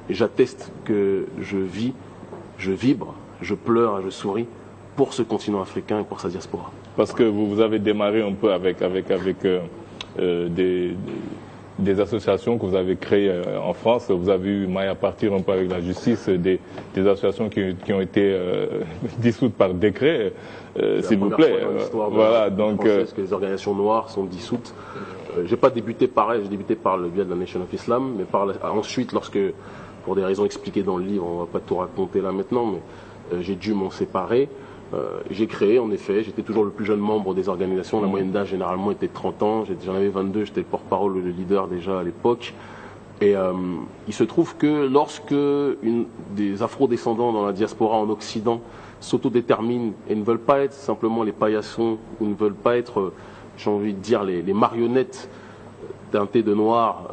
Et j'atteste que je vis, je vibre, je pleure et je souris pour ce continent africain et pour sa diaspora. Parce que vous avez démarré un peu avec des associations que vous avez créées en France. Vous avez eu maille à partir un peu avec la justice, des associations qui ont été dissoutes par décret, s'il vous plaît. Voilà, donc que les organisations noires sont dissoutes. J'ai pas débuté pareil, j'ai débuté par le biais de la Nation of Islam, mais ensuite, lorsque, pour des raisons expliquées dans le livre, on va pas tout raconter là maintenant, mais j'ai dû m'en séparer. J'ai créé, en effet, j'étais toujours le plus jeune membre des organisations, la moyenne d'âge généralement était de 30 ans, j'en avais 22, j'étais le porte-parole, le leader déjà à l'époque. Et il se trouve que lorsque des afro-descendants dans la diaspora en Occident s'autodéterminent et ne veulent pas être simplement les paillassons, ou ne veulent pas être, j'ai envie de dire, les marionnettes teintées de noir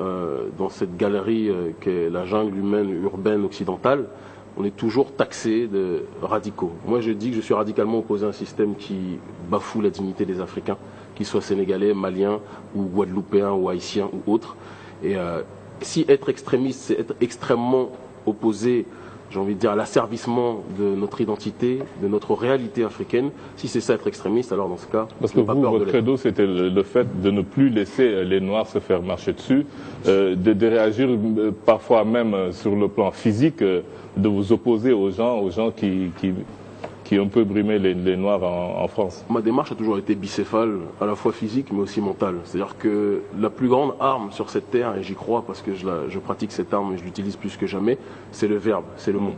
dans cette galerie qu'est la jungle humaine urbaine occidentale, on est toujours taxé de radicaux. Moi, je dis que je suis radicalement opposé à un système qui bafoue la dignité des Africains, qu'ils soient sénégalais, maliens, ou guadeloupéens, ou haïtiens, ou autres. Et si être extrémiste, c'est être extrêmement opposé, j'ai envie de dire, à l'asservissement de notre identité, de notre réalité africaine, si c'est ça être extrémiste, alors dans ce cas... Parce que vous, votre credo, c'était le fait de ne plus laisser les Noirs se faire marcher dessus, de réagir parfois même sur le plan physique, de vous opposer aux gens qui ont un peu brimé les Noirs en France. Ma démarche a toujours été bicéphale, à la fois physique mais aussi mentale. C'est-à-dire que la plus grande arme sur cette terre, et j'y crois parce que je pratique cette arme et je l'utilise plus que jamais, c'est le verbe, c'est le mot.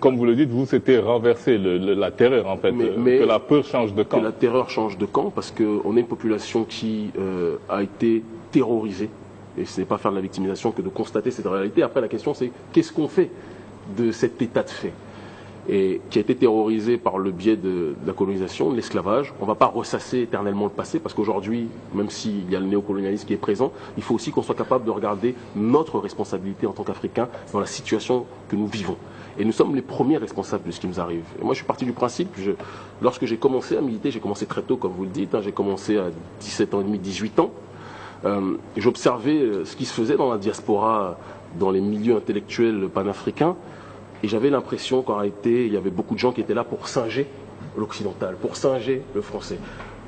Comme vous le dites, vous, c'était renverser la terreur, en fait, que la peur change de camp. Que la terreur change de camp, parce qu'on est une population qui a été terrorisée, et ce n'est pas faire de la victimisation que de constater cette réalité. Après, la question, c'est qu'est-ce qu'on fait de cet état de fait, et qui a été terrorisé par le biais de la colonisation, de l'esclavage. On ne va pas ressasser éternellement le passé, parce qu'aujourd'hui, même s'il y a le néocolonialisme qui est présent, il faut aussi qu'on soit capable de regarder notre responsabilité en tant qu'Africains dans la situation que nous vivons. Et nous sommes les premiers responsables de ce qui nous arrive. Et moi, je suis parti du principe, lorsque j'ai commencé à militer, j'ai commencé très tôt, comme vous le dites, j'ai commencé à 17 ans et demi, 18 ans. J'observais ce qui se faisait dans la diaspora, dans les milieux intellectuels panafricains, et j'avais l'impression qu'en réalité, il y avait beaucoup de gens qui étaient là pour singer l'occidental, pour singer le français.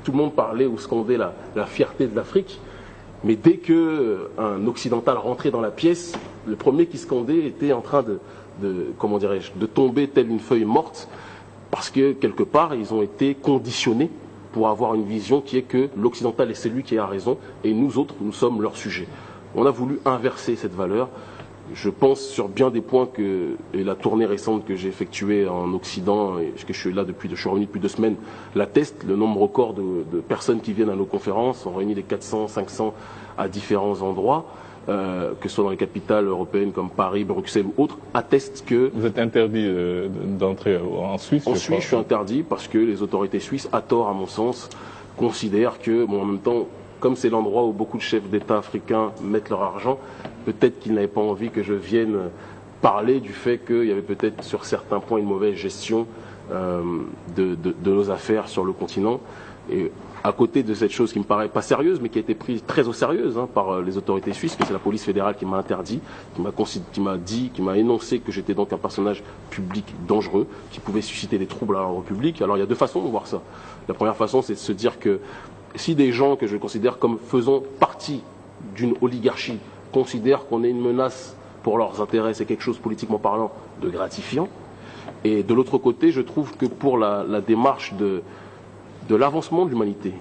Tout le monde parlait ou scandait la fierté de l'Afrique, mais dès qu'un occidental rentrait dans la pièce, le premier qui scandait était en train comment dirais-je, de tomber telle une feuille morte, parce que quelque part, ils ont été conditionnés pour avoir une vision qui est que l'occidental est celui qui a raison, et nous autres, nous sommes leur sujet. On a voulu inverser cette valeur. Je pense sur bien des points et la tournée récente que j'ai effectuée en Occident, et que je suis là je suis revenu depuis 2 semaines, l'atteste. Le nombre record de personnes qui viennent à nos conférences, on réunit des 400, 500 à différents endroits, que ce soit dans les capitales européennes comme Paris, Bruxelles ou autres, attestent que... Vous êtes interdit d'entrer en Suisse? En Suisse, je suis interdit parce que les autorités suisses, à tort à mon sens, considèrent que, bon, en même temps, comme c'est l'endroit où beaucoup de chefs d'État africains mettent leur argent, peut-être qu'ils n'avaient pas envie que je vienne parler du fait qu'il y avait peut-être sur certains points une mauvaise gestion de nos affaires sur le continent. Et à côté de cette chose qui me paraît pas sérieuse, mais qui a été prise très au sérieux par les autorités suisses, que c'est la police fédérale qui m'a interdit, qui m'a énoncé que j'étais donc un personnage public dangereux, qui pouvait susciter des troubles à l'ordre public. Alors il y a 2 façons de voir ça. La première façon, c'est de se dire que si des gens que je considère comme faisant partie d'une oligarchie considèrent qu'on est une menace pour leurs intérêts, c'est quelque chose, politiquement parlant, de gratifiant. Et de l'autre côté, je trouve que pour la démarche de l'avancement de l'humanité,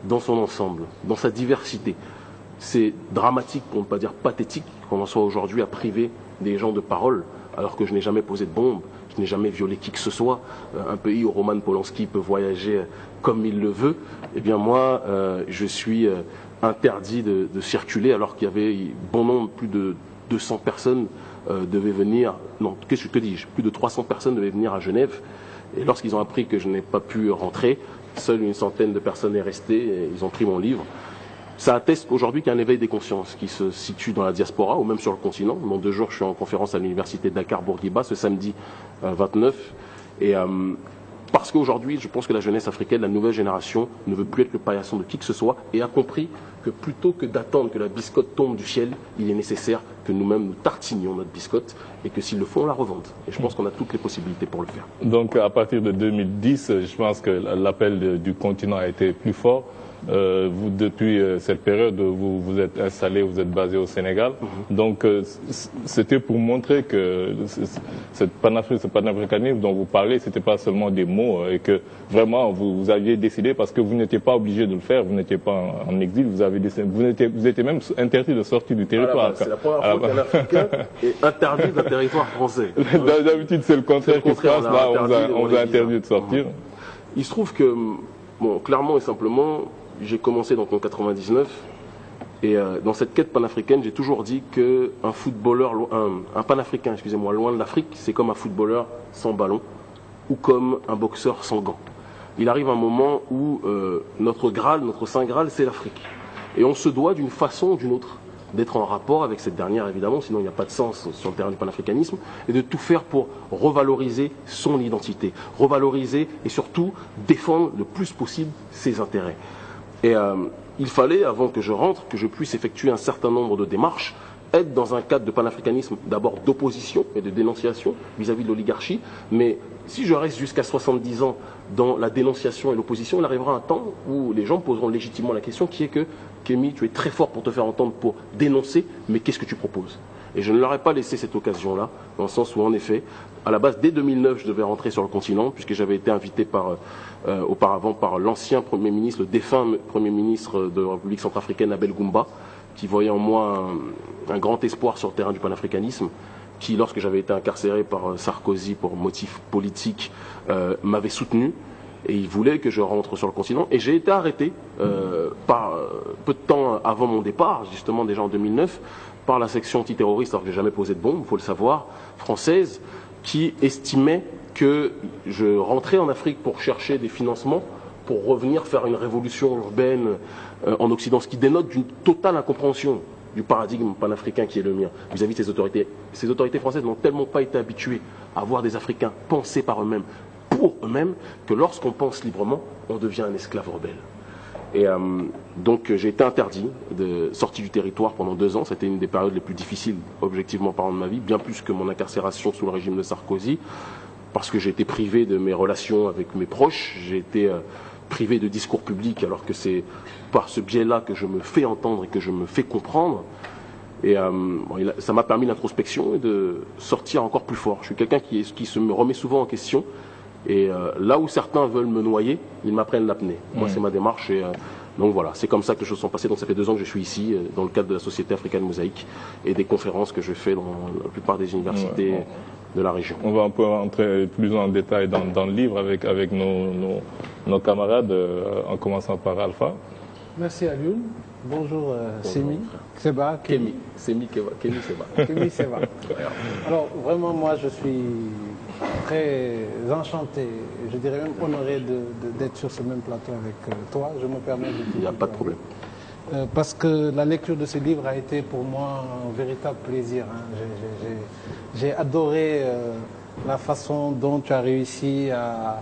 dans son ensemble, dans sa diversité, c'est dramatique, pour ne pas dire pathétique, qu'on en soit aujourd'hui à priver des gens de parole, alors que je n'ai jamais posé de bombe, je n'ai jamais violé qui que ce soit. Un pays où Roman Polanski peut voyager comme il le veut, eh bien moi, je suis interdit de circuler, alors qu'il y avait bon nombre, plus de 200 personnes devaient venir, non, que dis-je, plus de 300 personnes devaient venir à Genève, et lorsqu'ils ont appris que je n'ai pas pu rentrer, seule une centaine de personnes est restée, et ils ont pris mon livre. Ça atteste aujourd'hui qu'il y a un éveil des consciences qui se situe dans la diaspora ou même sur le continent. Dans 2 jours, je suis en conférence à l'université de Dakar-Bourguiba, ce samedi 29. Et parce qu'aujourd'hui, je pense que la jeunesse africaine, la nouvelle génération, ne veut plus être le paillasson de qui que ce soit et a compris que plutôt que d'attendre que la biscotte tombe du ciel, il est nécessaire que nous-mêmes nous tartinions notre biscotte et que s'ils le font, on la revende. Et je pense qu'on a toutes les possibilités pour le faire. Donc à partir de 2010, je pense que l'appel du continent a été plus fort. Vous, depuis cette période, vous êtes installé, vous êtes basé au Sénégal. Donc, c'était pour montrer que ce panafricanisme dont vous parlez, c'était pas seulement des mots et que vraiment vous aviez décidé, parce que vous n'étiez pas obligé de le faire, vous n'étiez pas en exil, vous étiez même interdit de sortir du territoire. C'est la première fois qu'un Africain est interdit d'un territoire français. D'habitude, c'est le contraire qui se passe. Là, on vous a interdit de sortir. Il se trouve que, bon, clairement et simplement, j'ai commencé donc en 99 et dans cette quête panafricaine, j'ai toujours dit qu'un footballeur, un panafricain, excusez-moi, loin de l'Afrique, c'est comme un footballeur sans ballon ou comme un boxeur sans gants. Il arrive un moment où notre Graal, notre Saint Graal, c'est l'Afrique. Et on se doit d'une façon ou d'une autre d'être en rapport avec cette dernière, évidemment, sinon il n'y a pas de sens sur le terrain du panafricanisme, et de tout faire pour revaloriser son identité, revaloriser et surtout défendre le plus possible ses intérêts. Et il fallait, avant que je rentre, que je puisse effectuer un certain nombre de démarches, être dans un cadre de panafricanisme d'abord d'opposition et de dénonciation vis-à-vis de l'oligarchie, mais si je reste jusqu'à 70 ans dans la dénonciation et l'opposition, il arrivera un temps où les gens poseront légitimement la question qui est que Kémy, tu es très fort pour te faire entendre pour dénoncer, mais qu'est-ce que tu proposes? Et je ne leur ai pas laissé cette occasion-là, dans le sens où, en effet, à la base, dès 2009, je devais rentrer sur le continent, puisque j'avais été invité auparavant par l'ancien Premier ministre, le défunt Premier ministre de la République centrafricaine, Abel Goumba, qui voyait en moi un grand espoir sur le terrain du panafricanisme, qui, lorsque j'avais été incarcéré par Sarkozy pour motif politique, m'avait soutenu. Et il voulait que je rentre sur le continent. Et j'ai été arrêté peu de temps avant mon départ, justement déjà en 2009, par la section antiterroriste, alors que je n'ai jamais posé de bombe, il faut le savoir, française, qui estimait que je rentrais en Afrique pour chercher des financements, pour revenir faire une révolution urbaine en Occident, ce qui dénote d'une totale incompréhension du paradigme panafricain qui est le mien vis-à-vis de ces autorités. Ces autorités françaises n'ont tellement pas été habituées à voir des Africains penser par eux-mêmes, pour eux-mêmes, que lorsqu'on pense librement, on devient un esclave rebelle. Et donc j'ai été interdit de sortie du territoire pendant 2 ans. C'était une des périodes les plus difficiles, objectivement parlant, de ma vie, bien plus que mon incarcération sous le régime de Sarkozy, parce que j'ai été privé de mes relations avec mes proches, j'ai été privé de discours public, alors que c'est par ce biais-là que je me fais entendre et que je me fais comprendre. Et ça m'a permis l'introspection et de sortir encore plus fort. Je suis quelqu'un qui se me remet souvent en question. Et là où certains veulent me noyer, ils m'apprennent l'apnée. Moi, c'est ma démarche. Et donc voilà, c'est comme ça que les choses sont passées. Donc ça fait 2 ans que je suis ici, dans le cadre de la Société africaine Mosaïque et des conférences que je fais dans la plupart des universités de la région. On va un peu rentrer plus en détail dans le livre avec nos camarades, en commençant par Alpha. Merci Alioune. Bonjour Sémi, Seba, Kémy. Kémy Seba. Kémy Seba. Alors vraiment, moi je suis très enchanté, je dirais même honoré d'être sur ce même plateau avec toi. Je me permets de dire. Il n'y a pas de problème. Parce que la lecture de ce livre a été pour moi un véritable plaisir. J'ai adoré la façon dont tu as réussi à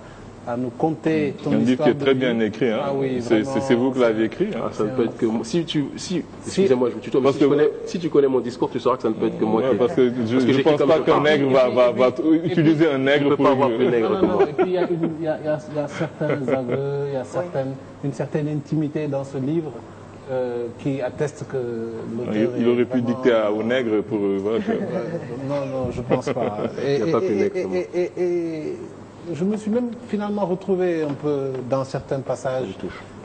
nous conter ton histoire. Un livre qui est très bien écrit. Hein. Ah oui, c'est vous qui l'avez écrit. Hein. Ça ne peut être que moi. Excusez-moi, je vous tutoie, mais si tu connais mon discours, tu sauras que ça ne peut être que moi. Parce que je ne pense pas qu'un nègre va utiliser un nègre pour... pas avoir plus nègre que moi. Et puis il y a certains aveux, il y a une certaine intimité dans ce livre. Qui atteste que l'auteur... Il aurait pu dicter au nègre pour... Non, je ne pense pas. Il n'y a pas plus nègre que moi. Et je me suis même finalement retrouvé un peu dans certains passages.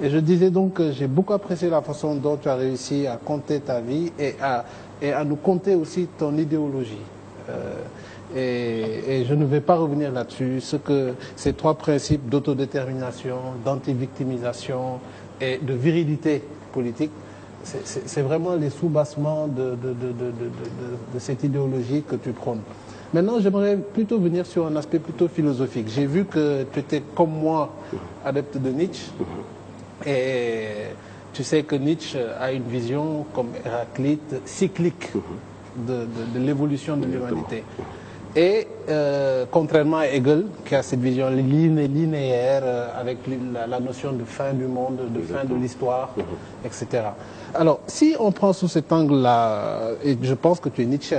Et je disais donc que j'ai beaucoup apprécié la façon dont tu as réussi à conter ta vie et à nous conter aussi ton idéologie. Et je ne vais pas revenir là-dessus. Ces 3 principes d'autodétermination, d'anti-victimisation et de virilité politique, c'est vraiment les sous-bassements de cette idéologie que tu prônes. Maintenant, j'aimerais plutôt venir sur un aspect plutôt philosophique. J'ai vu que tu étais, comme moi, adepte de Nietzsche. Et tu sais que Nietzsche a une vision, comme Héraclite, cyclique de l'évolution de l'humanité. Et contrairement à Hegel, qui a cette vision linéaire avec la notion de fin du monde, de fin de l'histoire, etc. Alors, si on prend sous cet angle-là, et je pense que tu es Nietzsche.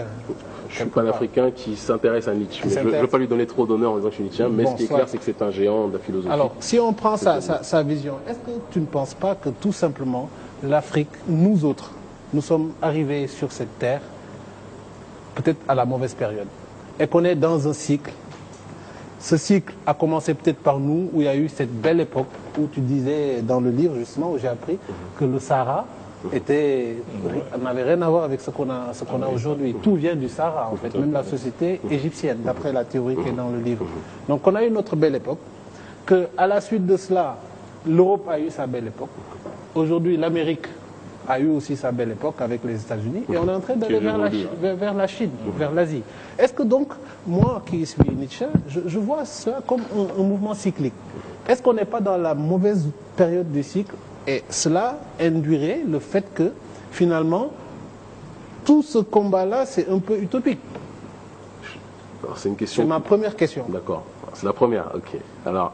Je suis pas un Africain qui s'intéresse à Nietzsche. Je ne veux pas lui donner trop d'honneur en disant que je suis Nietzsche, mais ce qui est clair, c'est que c'est un géant de la philosophie. Alors, si on prend sa vision, est-ce que tu ne penses pas que tout simplement, l'Afrique, nous autres, nous sommes arrivés sur cette terre, peut-être à la mauvaise période, et qu'on est dans un cycle. Ce cycle a commencé peut-être par nous, où il y a eu cette belle époque, où tu disais dans le livre, justement, où j'ai appris que le Sahara n'avait rien à voir avec ce qu'on a aujourd'hui. Tout vient du Sahara, en fait, même la société égyptienne, d'après la théorie qui est dans le livre. Donc on a eu notre belle époque, qu'à la suite de cela, l'Europe a eu sa belle époque. Aujourd'hui, l'Amérique a eu aussi sa belle époque avec les États-Unis, et on est en train d'aller vers la Chine, vers l'Asie. Est-ce que donc, moi qui suis Nietzsche, je vois ça comme un mouvement cyclique. Est-ce qu'on n'est pas dans la mauvaise période du cycle? Et cela induirait le fait que, finalement, tout ce combat-là, c'est un peu utopique. C'est une question. C'est ma première question. D'accord. C'est la première, ok. Alors,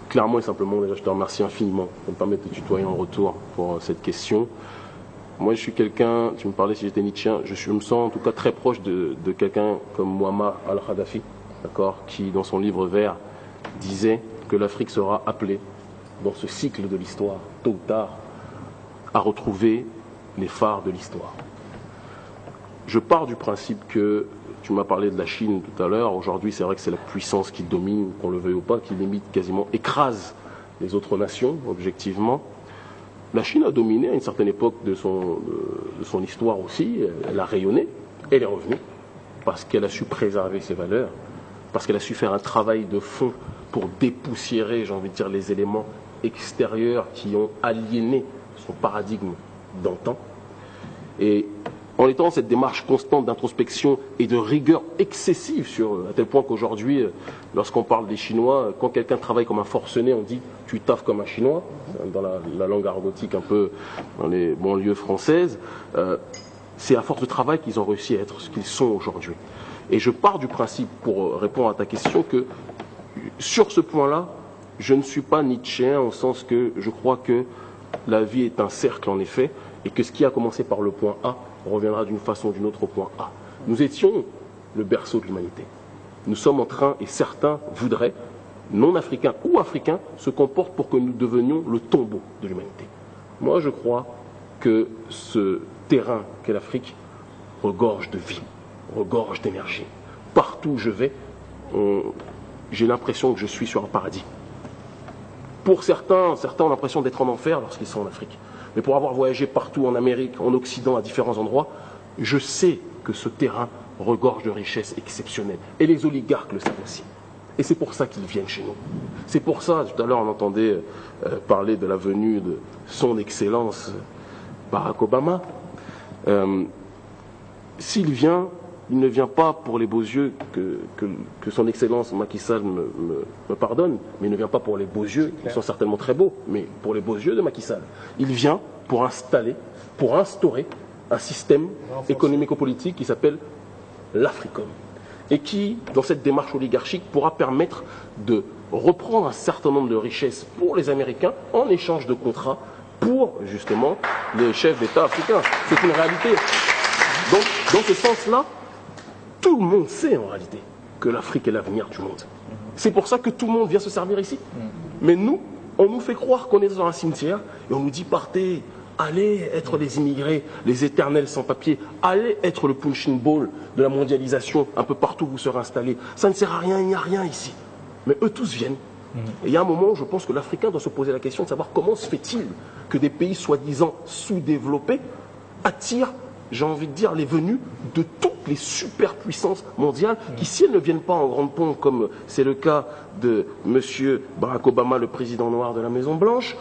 clairement et simplement, déjà, je te remercie infiniment de me permettre de tutoyer en retour pour cette question. Moi, je suis quelqu'un, tu me parlais si j'étais Nietzschéen, je me sens en tout cas très proche de quelqu'un comme Muammar al-Kadhafi, d'accord, qui, dans son livre vert, disait que l'Afrique sera appelée, dans ce cycle de l'histoire, tôt ou tard, à retrouver les phares de l'histoire. Je pars du principe que, tu m'as parlé de la Chine tout à l'heure, aujourd'hui c'est vrai que c'est la puissance qui domine, qu'on le veuille ou pas, qui limite quasiment, écrase les autres nations, objectivement. La Chine a dominé à une certaine époque de son histoire aussi, elle a rayonné, elle est revenue, parce qu'elle a su préserver ses valeurs, parce qu'elle a su faire un travail de fond pour dépoussiérer, j'ai envie de dire, les éléments extérieurs qui ont aliéné son paradigme d'antan. Et en étant dans cette démarche constante d'introspection et de rigueur excessive, à tel point qu'aujourd'hui, lorsqu'on parle des Chinois, quand quelqu'un travaille comme un forcené, on dit « tu taffes comme un Chinois », dans la langue argotique un peu dans les banlieues françaises, c'est à force de travail qu'ils ont réussi à être ce qu'ils sont aujourd'hui. Et je pars du principe, pour répondre à ta question, que sur ce point-là, je ne suis pas nietzschéen au sens que je crois que la vie est un cercle en effet, et que ce qui a commencé par le point A reviendra d'une façon ou d'une autre au point A. Nous étions le berceau de l'humanité. Nous sommes en train, et certains voudraient, non africains ou africains, se comportent pour que nous devenions le tombeau de l'humanité. Moi, je crois que ce terrain qu'est l'Afrique regorge de vie, regorge d'énergie. Partout où je vais, j'ai l'impression que je suis sur un paradis. Pour certains ont l'impression d'être en enfer lorsqu'ils sont en Afrique. Mais pour avoir voyagé partout en Amérique, en Occident, à différents endroits, je sais que ce terrain regorge de richesses exceptionnelles. Et les oligarques le savent aussi. Et c'est pour ça qu'ils viennent chez nous. C'est pour ça, tout à l'heure on entendait parler de la venue de son Excellence Barack Obama. S'il vient, il ne vient pas pour les beaux yeux que son Excellence Macky Sall me pardonne, mais il ne vient pas pour les beaux yeux, qui sont certainement très beaux, mais pour les beaux yeux de Macky Sall. Il vient pour instaurer un système économico-politique qui s'appelle l'Africom, et qui, dans cette démarche oligarchique, pourra permettre de reprendre un certain nombre de richesses pour les Américains en échange de contrats pour, justement, les chefs d'État africains. C'est une réalité. Donc, dans ce sens-là, tout le monde sait en réalité que l'Afrique est l'avenir du monde. C'est pour ça que tout le monde vient se servir ici. Mais nous, on nous fait croire qu'on est dans un cimetière et on nous dit partez, allez être les immigrés, les éternels sans-papiers, allez être le punching ball de la mondialisation un peu partout où vous serez installés. Ça ne sert à rien, il n'y a rien ici. Mais eux tous viennent. Et il y a un moment où je pense que l'Africain doit se poser la question de savoir comment se fait-il que des pays soi-disant sous-développés attirent, j'ai envie de dire, les venus de toutes les superpuissances mondiales qui, si elles ne viennent pas en grande pompe, comme c'est le cas de M. Barack Obama, le président noir de la Maison-Blanche,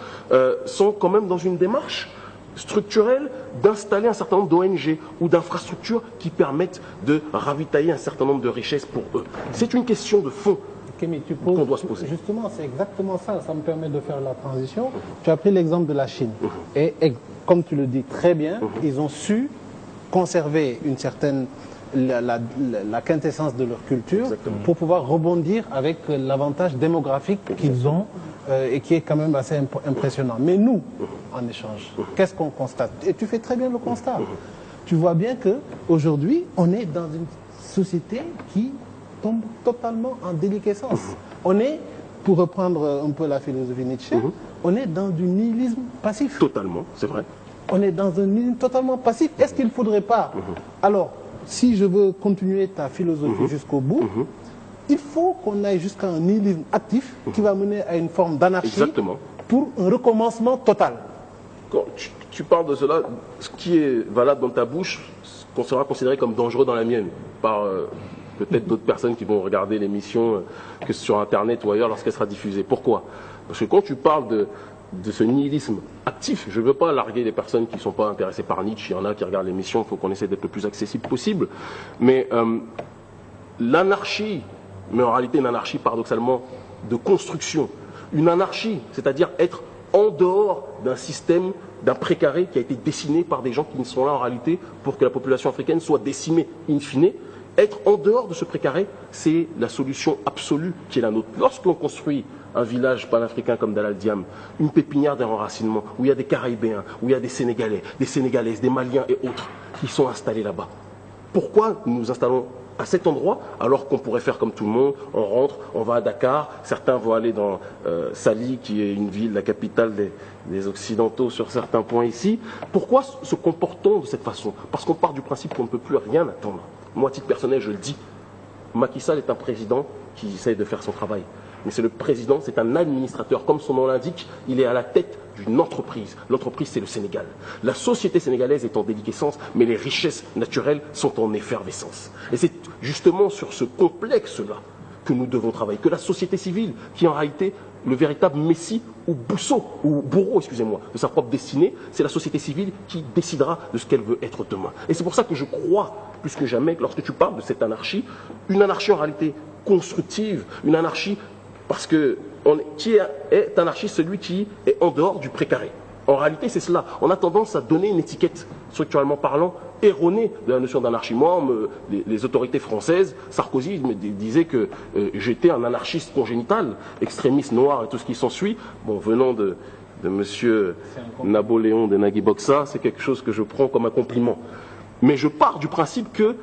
sont quand même dans une démarche structurelle d'installer un certain nombre d'ONG ou d'infrastructures qui permettent de ravitailler un certain nombre de richesses pour eux. C'est une question de fond qu'on doit se poser. Justement, c'est exactement ça. Ça me permet de faire la transition. Tu as pris l'exemple de la Chine. Et comme tu le dis très bien, ils ont su conserver une certaine la quintessence de leur culture. Exactement. Pour pouvoir rebondir avec l'avantage démographique qu'ils ont et qui est quand même assez impressionnant. Mais nous, en échange, qu'est-ce qu'on constate? Et tu fais très bien le constat. Tu vois bien qu'aujourd'hui, on est dans une société qui tombe totalement en déliquescence. On est, pour reprendre un peu la philosophie Nietzsche, on est dans du nihilisme passif. Totalement, c'est vrai. On est dans un nihilisme totalement passif. Est-ce qu'il ne faudrait pas... Alors, si je veux continuer ta philosophie jusqu'au bout, il faut qu'on aille jusqu'à un nihilisme actif qui va mener à une forme d'anarchie pour un recommencement total. Quand tu parles de cela, ce qui est valable dans ta bouche sera considéré comme dangereux dans la mienne par peut-être d'autres personnes qui vont regarder l'émission que sur Internet ou ailleurs lorsqu'elle sera diffusée. Pourquoi? Parce que quand tu parles de ce nihilisme actif, je ne veux pas larguer les personnes qui ne sont pas intéressées par Nietzsche. Il y en a qui regardent l'émission, il faut qu'on essaie d'être le plus accessible possible. Mais l'anarchie, mais en réalité une anarchie paradoxalement de construction, une anarchie, c'est-à-dire être en dehors d'un système, d'un précaré qui a été dessiné par des gens qui ne sont là en réalité pour que la population africaine soit décimée in fine. Être en dehors de ce précaré, c'est la solution absolue qui est la nôtre. Lorsqu'on construit un village panafricain comme Dalal Diam, une pépinière d'enracinement, où il y a des Caraïbéens, où il y a des Sénégalais, des Sénégalaises, des Maliens et autres qui sont installés là-bas, pourquoi nous nous installons à cet endroit alors qu'on pourrait faire comme tout le monde? On rentre, on va à Dakar, certains vont aller dans Sali, qui est une ville, la capitale des Occidentaux sur certains points ici. Pourquoi se comportons de cette façon? Parce qu'on part du principe qu'on ne peut plus rien attendre. Moi, à titre personnel, je le dis, Macky Sall est un président qui essaie de faire son travail. Mais c'est le président, c'est un administrateur. Comme son nom l'indique, il est à la tête d'une entreprise. L'entreprise, c'est le Sénégal. La société sénégalaise est en déliquescence, mais les richesses naturelles sont en effervescence. Et c'est justement sur ce complexe-là que nous devons travailler. Que la société civile, qui est en réalité le véritable messie ou bourreau, excusez-moi, de sa propre destinée, c'est la société civile qui décidera de ce qu'elle veut être demain. Et c'est pour ça que je crois, plus que jamais, que lorsque tu parles de cette anarchie, une anarchie en réalité constructive, une anarchie parce que qui est anarchiste? Celui qui est en dehors du précaré. En réalité, c'est cela. On a tendance à donner une étiquette, structurellement parlant, erronée de la notion d'anarchie. Moi, les autorités françaises, Sarkozy me disait que j'étais un anarchiste congénital, extrémiste noir et tout ce qui s'ensuit. Bon, venant de monsieur Napoléon de Nagui Boksa, c'est quelque chose que je prends comme un compliment. Mais je pars du principe que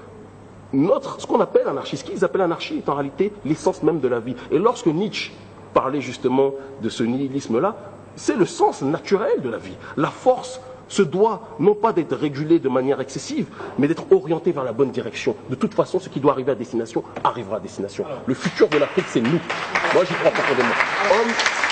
ce qu'on appelle anarchie, ce qu'ils appellent anarchie est en réalité l'essence même de la vie. Et lorsque Nietzsche parlait justement de ce nihilisme-là, c'est le sens naturel de la vie. La force se doit non pas d'être régulée de manière excessive, mais d'être orientée vers la bonne direction. De toute façon, ce qui doit arriver à destination arrivera à destination. Le futur de l'Afrique, c'est nous. Moi, j'y crois profondément.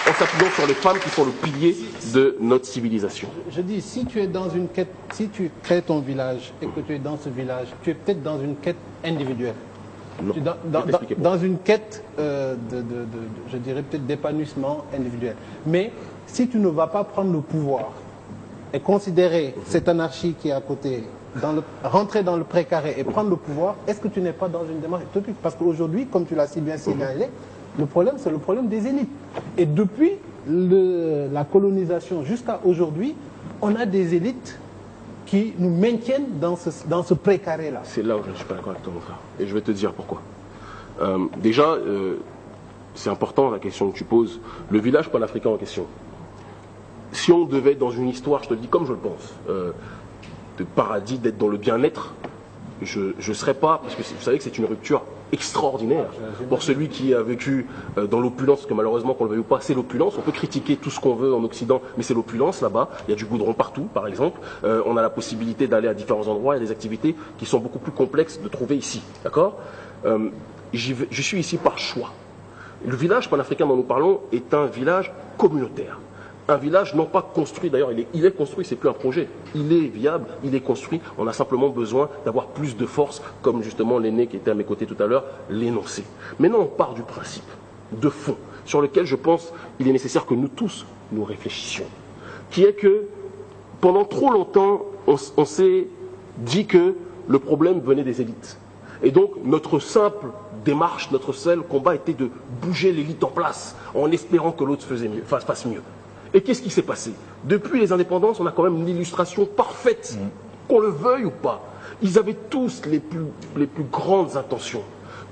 En s'appuyant sur les femmes qui sont le pilier de notre civilisation. Je dis, si tu es dans une quête, si tu crées ton village et que tu es dans ce village, tu es peut-être dans une quête individuelle. Non. Dans une quête, je dirais peut-être d'épanouissement individuel. Mais si tu ne vas pas prendre le pouvoir et considérer cette anarchie qui est à côté, rentrer dans le précaré et prendre le pouvoir, est-ce que tu n'es pas dans une démarche utopique? Parce qu'aujourd'hui, comme tu l'as si bien signalé, le problème, c'est le problème des élites. Et depuis la colonisation jusqu'à aujourd'hui, on a des élites qui nous maintiennent dans ce précaré-là. C'est là où je ne suis pas d'accord avec toi, mon frère. Et je vais te dire pourquoi. Déjà, c'est important la question que tu poses. Le village panafricain en question. Si on devait, dans une histoire, je te le dis comme je le pense, de paradis, d'être dans le bien-être, je ne serais pas, parce que vous savez que c'est une rupture extraordinaire pour celui qui a vécu dans l'opulence, parce que malheureusement qu'on le veuille ou pas, c'est l'opulence. On peut critiquer tout ce qu'on veut en Occident, mais c'est l'opulence là-bas. Il y a du goudron partout, par exemple. On a la possibilité d'aller à différents endroits. Il y a des activités qui sont beaucoup plus complexes de trouver ici. D'accord? Je suis ici par choix. Le village panafricain dont nous parlons est un village communautaire. Un village non pas construit, d'ailleurs il est construit, c'est plus un projet, il est viable, il est construit, on a simplement besoin d'avoir plus de force, comme justement l'aîné qui était à mes côtés tout à l'heure l'énonçait. Maintenant on part du principe, de fond, sur lequel je pense il est nécessaire que nous tous nous réfléchissions, qui est que pendant trop longtemps on s'est dit que le problème venait des élites. Et donc notre simple démarche, notre seul combat était de bouger l'élite en place, en espérant que l'autre fasse mieux. Et qu'est-ce qui s'est passé? Depuis les indépendances, on a quand même l'illustration parfaite qu'on le veuille ou pas. Ils avaient tous les plus grandes intentions.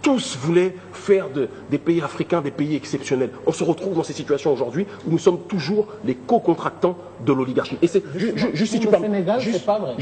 Tous voulaient faire des pays africains des pays exceptionnels. On se retrouve dans ces situations aujourd'hui où nous sommes toujours les co-contractants de l'oligarchie. Et c'est juste si tu parles. Pour le Sénégal, c'est pas vrai.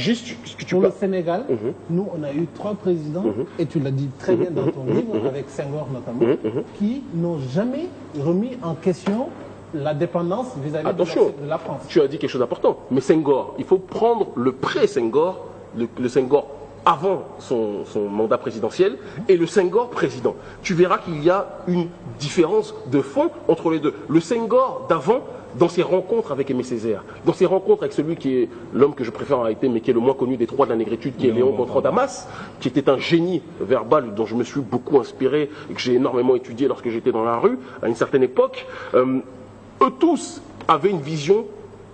Pour le Sénégal, nous, on a eu 3 présidents, et tu l'as dit très bien dans ton livre, avec Senghor notamment, qui n'ont jamais remis en question la dépendance vis-à-vis de la France. Tu as dit quelque chose d'important. Mais Senghor, il faut prendre le pré-Senghor, le Senghor avant son mandat présidentiel et le Senghor président. Tu verras qu'il y a une différence de fond entre les deux. Le Senghor d'avant, dans ses rencontres avec Aimé Césaire, dans ses rencontres avec celui qui est l'homme que je préfère en réalité, mais qui est le moins connu des 3 de la négritude, qui est Léon Gontran Damas, qui était un génie verbal dont je me suis beaucoup inspiré et que j'ai énormément étudié lorsque j'étais dans la rue, à une certaine époque, eux tous avaient une vision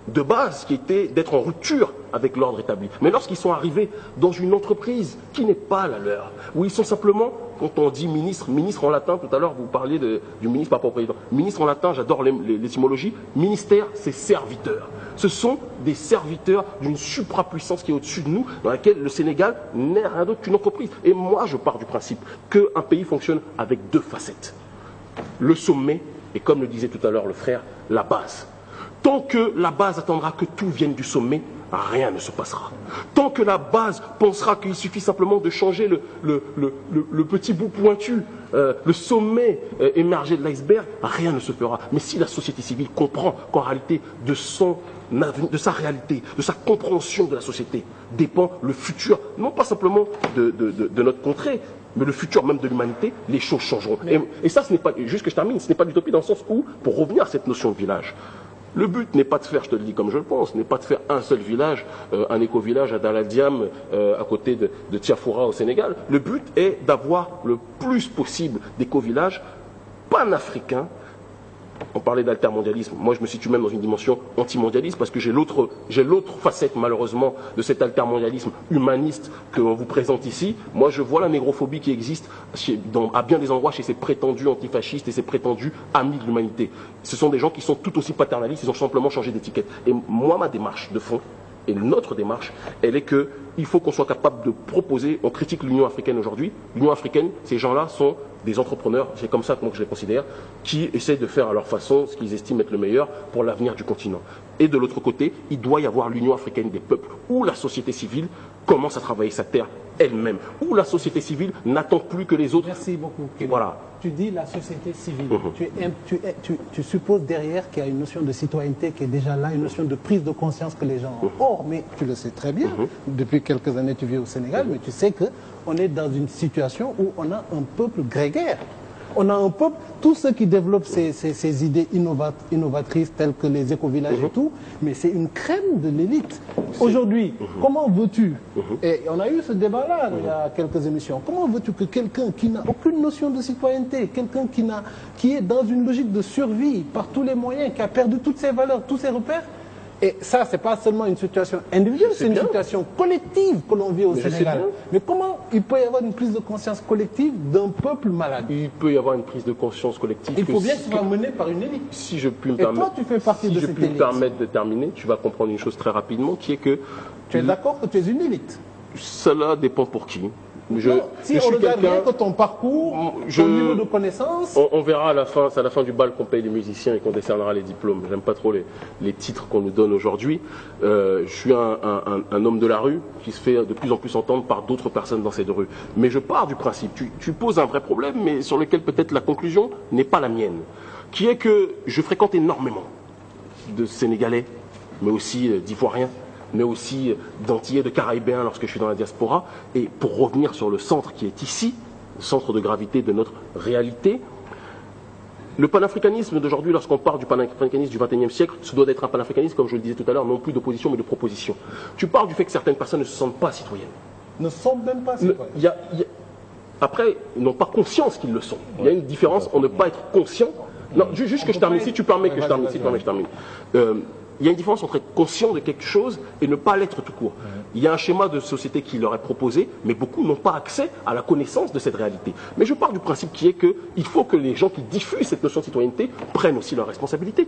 de base qui était d'être en rupture avec l'ordre établi. Mais lorsqu'ils sont arrivés dans une entreprise qui n'est pas la leur, où ils sont simplement, quand on dit ministre en latin, tout à l'heure vous parliez du ministre par rapport au président, ministre en latin, j'adore l'étymologie, ministère c'est serviteur. Ce sont des serviteurs d'une suprapuissance qui est au-dessus de nous, dans laquelle le Sénégal n'est rien d'autre qu'une entreprise. Et moi je pars du principe qu'un pays fonctionne avec 2 facettes. Le sommet, et comme le disait tout à l'heure le frère, la base. Tant que la base attendra que tout vienne du sommet, rien ne se passera. Tant que la base pensera qu'il suffit simplement de changer le petit bout pointu, le sommet émergé de l'iceberg, rien ne se fera. Mais si la société civile comprend qu'en réalité de sa réalité, de sa compréhension de la société, dépend le futur, non pas simplement de notre contrée, mais le futur même de l'humanité, les choses changeront. Et ça, ce n'est pas, juste que je termine, ce n'est pas l'utopie dans le sens où, pour revenir à cette notion de village, le but n'est pas de faire, je te le dis comme je le pense, n'est pas de faire un seul village, un éco-village à Daladiam, à côté de Tiafoura au Sénégal. Le but est d'avoir le plus possible d'éco-villages panafricains. On parlait d'altermondialisme. Moi, je me situe même dans une dimension anti-mondialiste parce que j'ai l'autre facette, malheureusement, de cet altermondialisme humaniste que l'on vous présente ici. Moi, je vois la négrophobie qui existe à bien des endroits chez ces prétendus antifascistes et ces prétendus amis de l'humanité. Ce sont des gens qui sont tout aussi paternalistes, ils ont simplement changé d'étiquette. Et moi, ma démarche de fond, et notre démarche, elle est qu'il faut qu'on soit capable de proposer, on critique l'Union africaine aujourd'hui, l'Union africaine, ces gens-là sont des entrepreneurs, c'est comme ça que je les considère, qui essaient de faire à leur façon ce qu'ils estiment être le meilleur pour l'avenir du continent. Et de l'autre côté, il doit y avoir l'Union africaine des peuples, où la société civile commence à travailler sa terre elle-même, où la société civile n'attend plus que les autres. Merci beaucoup. Voilà. Tu dis la société civile. Tu supposes derrière qu'il y a une notion de citoyenneté qui est déjà là, une notion de prise de conscience que les gens ont. Or, mais tu le sais très bien, depuis quelques années tu vis au Sénégal, mais tu sais qu'on est dans une situation où on a un peuple grégaire. On a un peuple, tous ceux qui développent ces idées innovatrices telles que les éco-villages et tout, mais c'est une crème de l'élite. Aujourd'hui, comment veux-tu, et on a eu ce débat-là il y a quelques émissions, comment veux-tu que quelqu'un qui n'a aucune notion de citoyenneté, quelqu'un qui est dans une logique de survie par tous les moyens, qui a perdu toutes ses valeurs, tous ses repères, et ça, c'est pas seulement une situation individuelle, c'est une situation collective que l'on vit au Sénégal. Mais comment il peut y avoir une prise de conscience collective d'un peuple malade? Il peut y avoir une prise de conscience collective. Il faut bien que ce soit mené par une élite. Si je puis me permettre, toi, tu fais partie de cette élite. Si je puis me permettre de terminer, tu vas comprendre une chose très rapidement, qui est que... Tu es d'accord que tu es une élite? Cela dépend pour qui. Si on regarde bien que ton parcours, ton niveau de connaissance... On verra à la fin, c'est à la fin du bal qu'on paye les musiciens et qu'on décernera les diplômes. J'aime pas trop les titres qu'on nous donne aujourd'hui. Je suis un homme de la rue qui se fait de plus en plus entendre par d'autres personnes dans cette rue. Mais je pars du principe, tu poses un vrai problème, mais sur lequel peut-être la conclusion n'est pas la mienne, qui est que je fréquente énormément de Sénégalais, mais aussi d'Ivoiriens, mais aussi d'Antillais, de Caraïbéens lorsque je suis dans la diaspora. Et pour revenir sur le centre qui est ici, le centre de gravité de notre réalité, le panafricanisme d'aujourd'hui, lorsqu'on parle du panafricanisme du XXIe siècle, ce doit être un panafricanisme, comme je le disais tout à l'heure, non plus d'opposition mais de proposition. Tu parles du fait que certaines personnes ne se sentent pas citoyennes. Ne sont même pas citoyennes. Après, ils n'ont pas conscience qu'ils le sont. Il y a une différence en ne pas être conscient. Non, juste que je termine, si tu permets que je termine. Il y a une différence entre être conscient de quelque chose et ne pas l'être tout court. Il y a un schéma de société qui leur est proposé, mais beaucoup n'ont pas accès à la connaissance de cette réalité. Mais je pars du principe qui est qu'il faut que les gens qui diffusent cette notion de citoyenneté prennent aussi leurs responsabilités.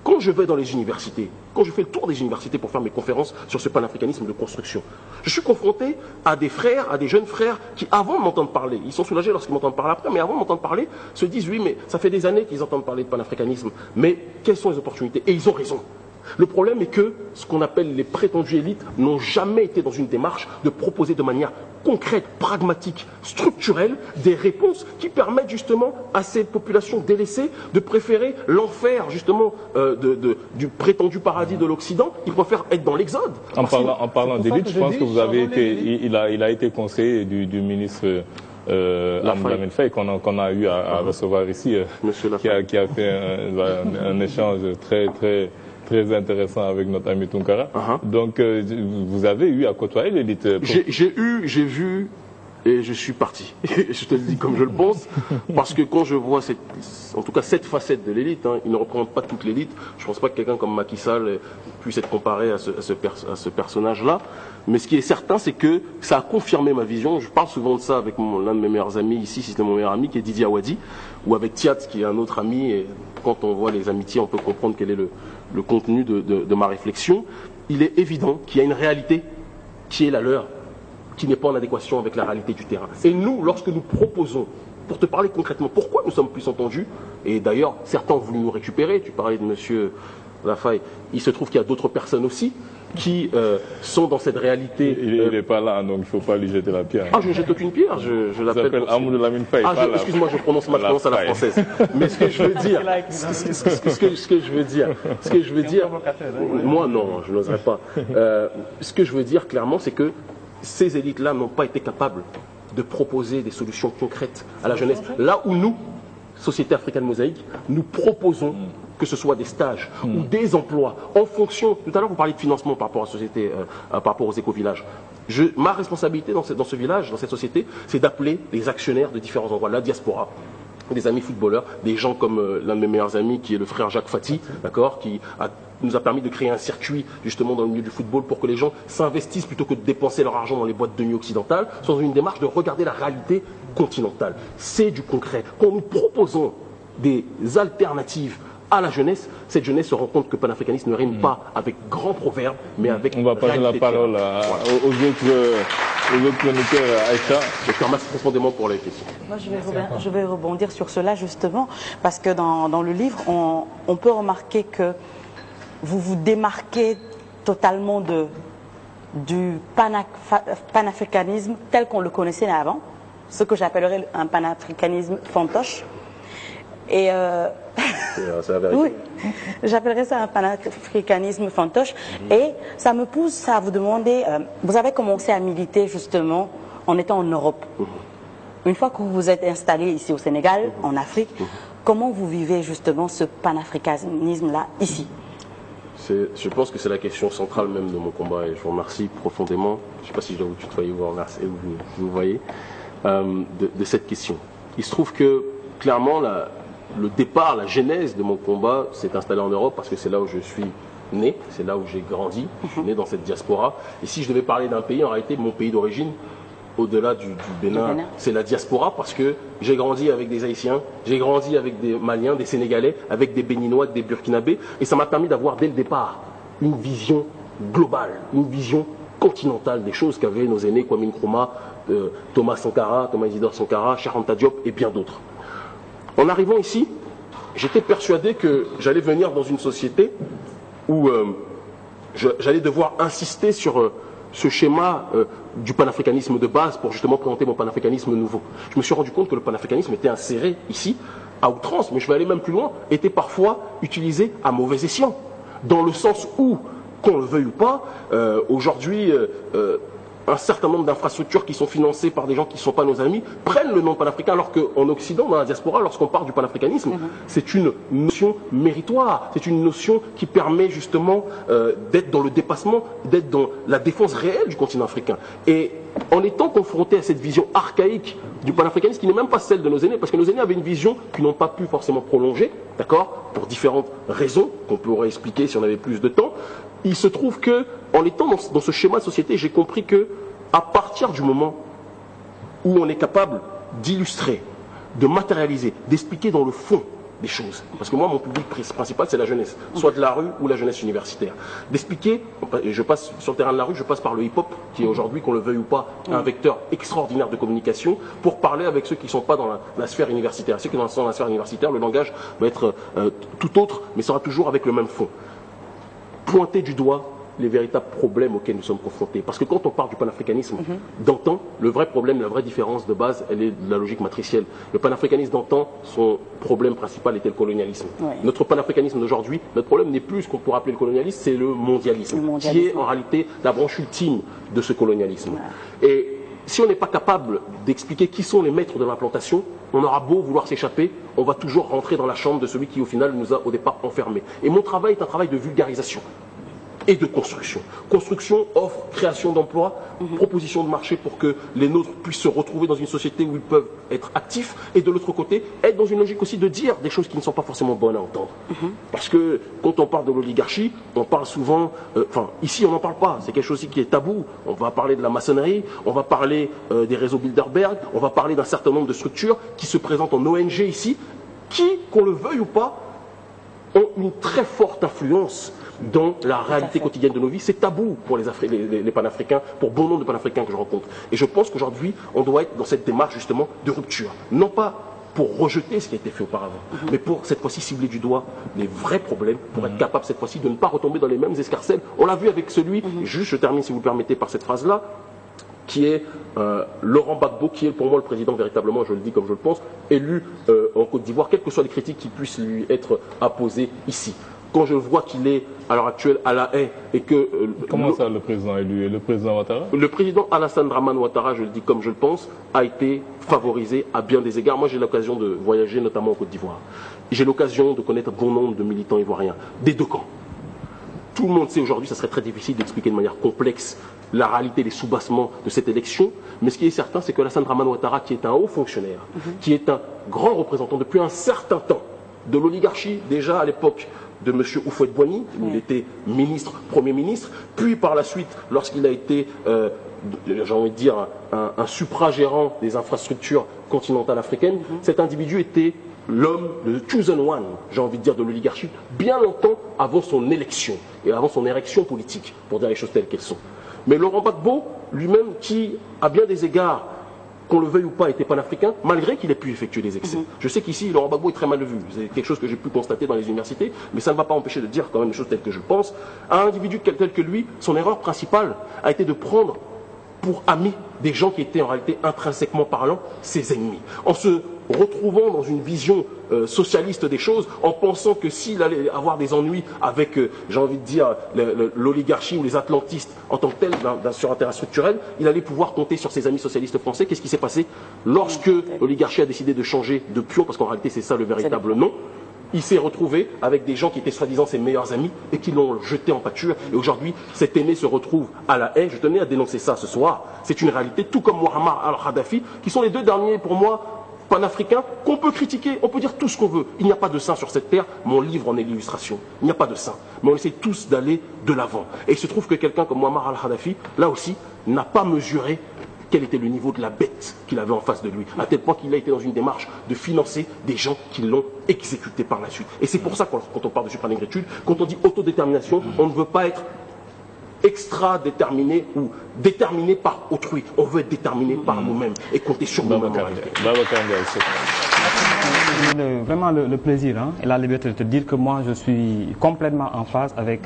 Quand je vais dans les universités, quand je fais le tour des universités pour faire mes conférences sur ce panafricanisme de construction, je suis confronté à des frères, à des jeunes frères qui, avant de m'entendre parler, ils sont soulagés lorsqu'ils m'entendent parler après, mais avant de m'entendre parler, se disent oui, mais ça fait des années qu'ils entendent parler de panafricanisme, mais quelles sont les opportunités? Et ils ont raison. Le problème est que ce qu'on appelle les prétendues élites n'ont jamais été dans une démarche de proposer de manière concrète, pragmatique, structurelle, des réponses qui permettent justement à ces populations délaissées de préférer l'enfer justement du prétendu paradis de l'Occident. Ils préfèrent être dans l'exode. En parlant d'élite, je pense que vous avez été, il a été conseiller du ministre Lamine Faye qu'on a eu à recevoir ici, qui a fait un échange très intéressant avec notre ami Tunkara. Donc, vous avez eu à côtoyer l'élite. J'ai vu, et je suis parti. Je te le dis comme je le pense, parce que quand je vois en tout cas cette facette de l'élite, il ne représente pas toute l'élite. Je ne pense pas que quelqu'un comme Macky Sall puisse être comparé à ce personnage-là. Mais ce qui est certain, c'est que ça a confirmé ma vision. Je parle souvent de ça avec l'un de mes meilleurs amis ici, si c'est mon meilleur ami, qui est Didier Awadi, ou avec Tiat, qui est un autre ami. Et quand on voit les amitiés, on peut comprendre quel est le contenu de ma réflexion. Il est évident qu'il y a une réalité qui est la leur, qui n'est pas en adéquation avec la réalité du terrain. Et nous, lorsque nous proposons, pour te parler concrètement, pourquoi nous sommes plus entendus, et d'ailleurs, certains ont voulu nous récupérer, tu parlais de M. Lafaye, il se trouve qu'il y a d'autres personnes aussi qui sont dans cette réalité. Il n'est pas là, donc il ne faut pas lui jeter la pierre. Ah, je ne jette aucune pierre, je l'appelle. Il s'appelle Amadou Lamine Faye. Ah, excuse-moi, je prononce ma prononce à la française. Mais ce que je veux dire, moi non, je n'oserais pas. Ce que je veux dire clairement, c'est que ces élites-là n'ont pas été capables de proposer des solutions concrètes à la jeunesse. Là où nous, Société Africaine Mosaïque, nous proposons que ce soit des stages ou des emplois en fonction. Tout à l'heure, vous parliez de financement par rapport à la société, par rapport aux éco-villages. Ma responsabilité dans ce village, dans cette société, c'est d'appeler les actionnaires de différents endroits, la diaspora, des amis footballeurs, des gens comme l'un de mes meilleurs amis qui est le frère Jacques Fati, d'accord, qui nous a permis de créer un circuit justement dans le milieu du football pour que les gens s'investissent plutôt que de dépenser leur argent dans les boîtes de nuit occidentales, sont dans une démarche de regarder la réalité continentale. C'est du concret. Quand nous proposons des alternatives à la jeunesse, cette jeunesse se rend compte que panafricanisme ne rime pas avec grands proverbes, mais avec on va passer la parole aux autres chroniqueurs, Aïcha. Je te remercie profondément pour les questions. Moi, je vais rebondir sur cela justement, parce que dans le livre, on peut remarquer que vous vous démarquez totalement du panafricanisme tel qu'on le connaissait avant, ce que j'appellerais un panafricanisme fantoche. Et c'est la vérité. oui, j'appellerais ça un panafricanisme fantoche. Et ça me pousse à vous demander, vous avez commencé à militer justement en étant en Europe. Une fois que vous vous êtes installé ici au Sénégal, en Afrique, comment vous vivez justement ce panafricanisme-là ici? Je pense que c'est la question centrale même de mon combat et je vous remercie profondément, je ne sais pas si je dois vous tutoyer ou vous voyez, de cette question. Il se trouve que clairement le départ, la genèse de mon combat s'est installé en Europe parce que c'est là où je suis né, c'est là où j'ai grandi, je suis né dans cette diaspora. Et si je devais parler d'un pays, en réalité, mon pays d'origine, au-delà du Bénin, c'est la diaspora parce que j'ai grandi avec des Haïtiens, j'ai grandi avec des Maliens, des Sénégalais, avec des Béninois, des Burkinabés, et ça m'a permis d'avoir dès le départ une vision globale, une vision continentale des choses qu'avaient nos aînés, Kwame Nkrumah, Thomas Isidore Sankara, Cheikh Anta Diop et bien d'autres. En arrivant ici, j'étais persuadé que j'allais venir dans une société où j'allais devoir insister sur ce schéma du panafricanisme de base pour justement présenter mon panafricanisme nouveau. Je me suis rendu compte que le panafricanisme était inséré ici à outrance, mais je vais aller même plus loin, était parfois utilisé à mauvais escient, dans le sens où, qu'on le veuille ou pas, aujourd'hui, un certain nombre d'infrastructures qui sont financées par des gens qui ne sont pas nos amis prennent le nom panafricain, alors qu'en Occident, dans la diaspora, lorsqu'on parle du panafricanisme, c'est une notion méritoire, c'est une notion qui permet justement d'être dans le dépassement, d'être dans la défense réelle du continent africain. Et en étant confronté à cette vision archaïque du panafricanisme, qui n'est même pas celle de nos aînés, parce que nos aînés avaient une vision qu'ils n'ont pas pu forcément prolonger, d'accord, pour différentes raisons qu'on pourrait expliquer si on avait plus de temps. Il se trouve que, en étant dans ce schéma de société, j'ai compris que, à partir du moment où on est capable d'illustrer, de matérialiser, d'expliquer dans le fond des choses. Parce que moi, mon public principal, c'est la jeunesse, soit de la rue ou la jeunesse universitaire. D'expliquer, je passe sur le terrain de la rue, je passe par le hip-hop, qui est aujourd'hui, qu'on le veuille ou pas, un vecteur extraordinaire de communication, pour parler avec ceux qui ne sont pas dans la sphère universitaire. Ceux qui sont dans la sphère universitaire, le langage va être tout autre, mais sera toujours avec le même fond. Pointer du doigt les véritables problèmes auxquels nous sommes confrontés. Parce que quand on parle du panafricanisme d'antan, le vrai problème, la vraie différence de base, elle est de la logique matricielle. Le panafricanisme d'antan, son problème principal était le colonialisme. Ouais. Notre panafricanisme d'aujourd'hui, notre problème n'est plus ce qu'on pourrait appeler le colonialisme, c'est le mondialisme, qui est en réalité la branche ultime de ce colonialisme. Ouais. Et si on n'est pas capable d'expliquer qui sont les maîtres de l'implantation, on aura beau vouloir s'échapper, on va toujours rentrer dans la chambre de celui qui au final nous a au départ enfermés. Et mon travail est un travail de vulgarisation et de construction. Construction, offre, création d'emplois, proposition de marché pour que les nôtres puissent se retrouver dans une société où ils peuvent être actifs, et de l'autre côté, être dans une logique aussi de dire des choses qui ne sont pas forcément bonnes à entendre. Parce que quand on parle de l'oligarchie, on parle souvent, ici on n'en parle pas, c'est quelque chose aussi qui est tabou. On va parler de la maçonnerie, on va parler des réseaux Bilderberg, on va parler d'un certain nombre de structures qui se présentent en ONG ici, qui, qu'on le veuille ou pas, ont une très forte influence dans la réalité quotidienne de nos vies. C'est tabou pour les panafricains, pour bon nombre de panafricains que je rencontre. Et je pense qu'aujourd'hui, on doit être dans cette démarche justement de rupture. Non pas pour rejeter ce qui a été fait auparavant, mais pour cette fois-ci cibler du doigt les vrais problèmes, pour être capable cette fois-ci de ne pas retomber dans les mêmes escarcelles. On l'a vu avec celui, juste je termine si vous le permettez par cette phrase-là, qui est Laurent Gbagbo, qui est pour moi le président véritablement, je le dis comme je le pense, élu en Côte d'Ivoire, quelles que soient les critiques qui puissent lui être apposées ici. Quand je vois qu'il est à l'heure actuelle à La Haye et que... Comment ça, le président élu? Et le président Ouattara? Le président Alassane Dramane Ouattara, je le dis comme je le pense, a été favorisé à bien des égards. Moi, j'ai l'occasion de voyager, notamment en Côte d'Ivoire. J'ai l'occasion de connaître bon nombre de militants ivoiriens, des deux camps. Tout le monde sait aujourd'hui, ça serait très difficile d'expliquer de manière complexe la réalité des soubassements de cette élection. Mais ce qui est certain, c'est que Alassane Dramane Ouattara, qui est un haut fonctionnaire, qui est un grand représentant depuis un certain temps de l'oligarchie, déjà à l'époque de M. Houphouët-Boigny, où il était ministre, Premier ministre, puis par la suite, lorsqu'il a été, j'ai envie de dire, un supragérant des infrastructures continentales africaines, cet individu était l'homme, le chosen one, j'ai envie de dire, de l'oligarchie, bien longtemps avant son élection et avant son érection politique, pour dire les choses telles qu'elles sont. Mais Laurent Gbagbo, lui-même, qui, à bien des égards, qu'on le veuille ou pas, était panafricain, malgré qu'il ait pu effectuer des excès. Je sais qu'ici, Laurent Gbagbo est très mal vu. C'est quelque chose que j'ai pu constater dans les universités, mais ça ne va pas empêcher de dire quand même les choses telles que je pense. Un individu tel que lui, son erreur principale a été de prendre pour amis des gens qui étaient en réalité intrinsèquement parlant ses ennemis. En se retrouvant dans une vision socialiste des choses, en pensant que s'il allait avoir des ennuis avec, j'ai envie de dire, l'oligarchie ou les atlantistes en tant que tels sur un terrain structurel, il allait pouvoir compter sur ses amis socialistes français. Qu'est-ce qui s'est passé lorsque l'oligarchie a décidé de changer de pion, parce qu'en réalité c'est ça le véritable nom? Il s'est retrouvé avec des gens qui étaient soi-disant ses meilleurs amis et qui l'ont jeté en pâture. Et aujourd'hui, cet aîné se retrouve à La Haye. Je tenais à dénoncer ça ce soir. C'est une réalité, tout comme Muammar al-Kadhafi, qui sont les deux derniers, pour moi, panafricains, qu'on peut critiquer. On peut dire tout ce qu'on veut. Il n'y a pas de saint sur cette terre. Mon livre en est l'illustration. Il n'y a pas de saint. Mais on essaie tous d'aller de l'avant. Et il se trouve que quelqu'un comme Muammar al-Kadhafi, là aussi, n'a pas mesuré quel était le niveau de la bête qu'il avait en face de lui, à tel point qu'il a été dans une démarche de financer des gens qui l'ont exécuté par la suite. Et c'est pour ça, quand on parle de supranégritude, quand on dit autodétermination, on ne veut pas être extra-déterminé ou déterminé par autrui. On veut être déterminé par nous-mêmes et compter sur nous-mêmes. Vraiment le plaisir et la liberté de te dire que moi je suis complètement en phase avec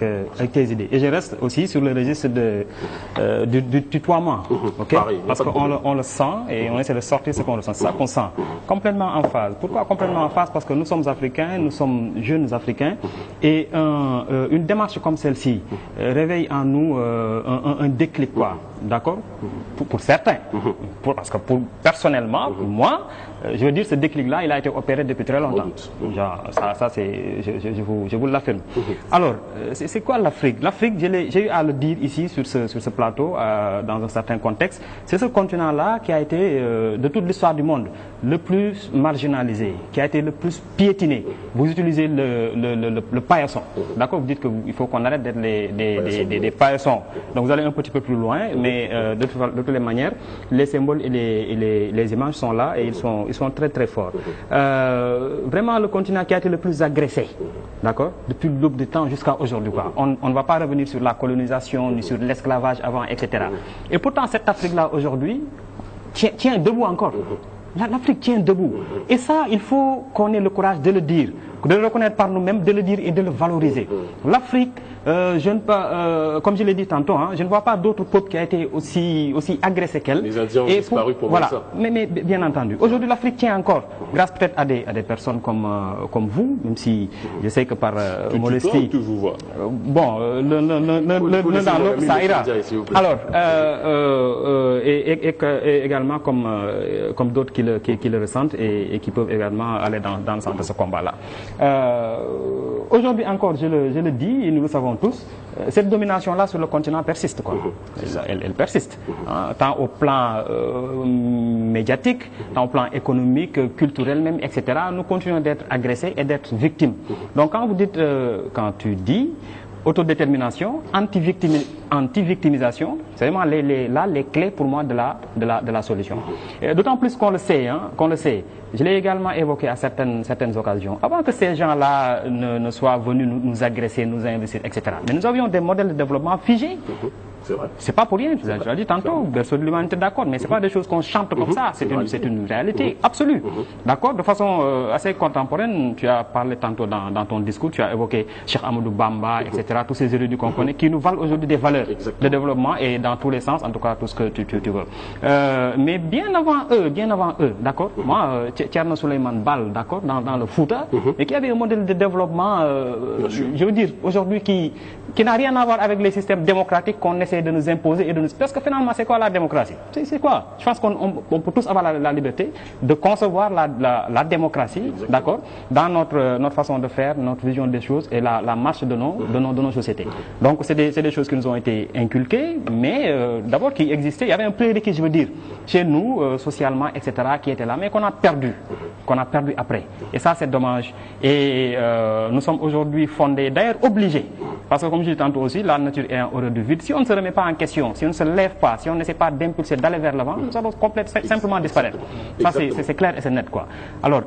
tes idées. Et je reste aussi sur le registre du tutoiement. Pareil, parce qu'on le sent et on essaie de sortir ce qu'on ressent. C'est ça qu'on sent. Complètement en phase. Pourquoi complètement en phase? Parce que nous sommes africains, nous sommes jeunes africains et une démarche comme celle-ci réveille en nous un déclic, quoi. D'accord? Pour certains. Parce que personnellement, pour moi, je veux dire, ce déclic-là, il a été opéré depuis très longtemps. Genre, ça c'est, je vous l'affirme. Alors, c'est quoi l'Afrique? L'Afrique, j'ai eu à le dire ici sur ce plateau, dans un certain contexte, c'est ce continent-là qui a été, de toute l'histoire du monde, le plus marginalisé, qui a été le plus piétiné. Vous utilisez le paillasson. D'accord? Vous dites qu'il faut qu'on arrête d'être des paillassons. Donc vous allez un petit peu plus loin, mais de toutes les manières, les symboles et les images sont là et ils sont très très forts. Vraiment le continent qui a été le plus agressé, d'accord, depuis l'aube du temps jusqu'à aujourd'hui. On ne va pas revenir sur la colonisation, ni sur l'esclavage avant, etc. Et pourtant cette Afrique-là aujourd'hui tient debout encore. L'Afrique tient debout. Et ça, il faut qu'on ait le courage de le dire, de le reconnaître par nous-mêmes, de le dire et de le valoriser. L'Afrique, comme je l'ai dit tantôt, je ne vois pas d'autre peuple qui a été aussi agressé qu'elle. Les Indiens ont disparu pour voilà. ça. Mais bien entendu. Aujourd'hui, l'Afrique tient encore, grâce peut-être à des personnes comme vous, même si je sais que par modestie... Tu vous vois. Bon, l'un dans l'autre, ça ira. Alors, et également comme d'autres qui le ressentent et qui peuvent également aller dans le sens de ce combat-là. Aujourd'hui encore, je le dis, et nous le savons tous, cette domination-là sur le continent persiste, quoi. Elle persiste, tant au plan médiatique, tant au plan économique, culturel même, etc. Nous continuons d'être agressés et d'être victimes. Donc quand tu dis autodétermination, anti-victimisation, c'est vraiment les clés pour moi de la solution. D'autant plus qu'on le sait, je l'ai également évoqué à certaines occasions. Avant que ces gens-là ne soient venus nous agresser, nous investir, etc. Mais nous avions des modèles de développement figés. C'est vrai. C'est pas pour rien, je l'ai dit tantôt, berceau de l'humanité, d'accord, mais c'est pas des choses qu'on chante comme ça, c'est une réalité absolue. D'accord, de façon assez contemporaine, tu as parlé tantôt dans ton discours, tu as évoqué Cheikh Amadou Bamba, etc., tous ces érudits qu'on connaît, qui nous valent aujourd'hui des valeurs de développement et dans tous les sens, en tout cas tout ce que tu veux. Mais bien avant eux, d'accord, moi, Thierno Souleymane Baal, d'accord, dans le Fouta, et qui avait un modèle de développement, je veux dire, aujourd'hui qui n'a rien à voir avec les systèmes démocratiques qu'on essaie de nous imposer et de nous... Parce que finalement, c'est quoi la démocratie? C'est quoi? Je pense qu'on peut tous avoir la liberté de concevoir la démocratie, d'accord, dans notre façon de faire, notre vision des choses et la marche de nos sociétés. Donc, c'est des choses qui nous ont été inculquées, mais d'abord qui existaient. Il y avait un prérequis, je veux dire, chez nous, socialement, etc., qui était là, mais qu'on a perdu après. Et ça, c'est dommage. Et nous sommes aujourd'hui fondés, d'ailleurs obligés, parce que comme je dis tantôt aussi, la nature est en horreur du vide. Si on ne se remet pas en question, si on ne se lève pas, si on n'essaie pas d'impulser, d'aller vers l'avant, nous allons simplement disparaître. Ça, c'est clair et c'est net, quoi. Alors,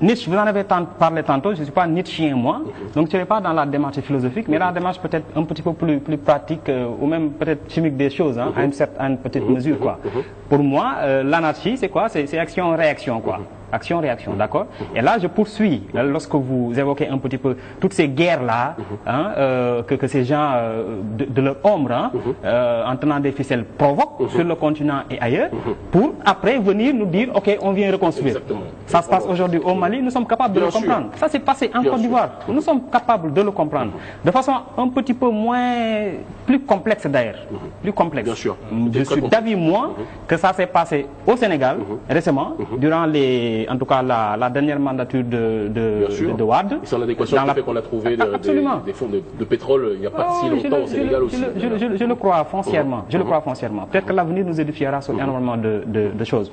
Nietzsche, vous en avez parlé tantôt, je ne suis pas Nietzschien moi, donc je ne vais pas dans la démarche philosophique, mais la démarche peut-être un petit peu plus pratique ou même peut-être chimique des choses, à une petite mesure, quoi. Pour moi, l'anarchie, c'est quoi? C'est action-réaction, quoi. Action-réaction, d'accord? Et là, je poursuis, lorsque vous évoquez un petit peu toutes ces guerres-là, que ces gens de leur ombre, en tenant des ficelles, provoquent sur le continent et ailleurs, pour après venir nous dire, ok, on vient reconstruire. Exactement. Ça se passe aujourd'hui au Mali, nous sommes capables de le comprendre. Ça s'est passé en Côte d'Ivoire, nous sommes capables de le comprendre. De façon un petit peu plus complexe d'ailleurs. Plus complexe. Bien sûr. Je suis d'avis, moi, que ça s'est passé au Sénégal, récemment, durant en tout cas la dernière mandature de Wade. C'est en adéquation avec le fait qu'on a trouvé des fonds de pétrole il n'y a pas si longtemps au Sénégal aussi. Je le crois foncièrement. Peut-être que l'avenir nous édifiera sur énormément de choses.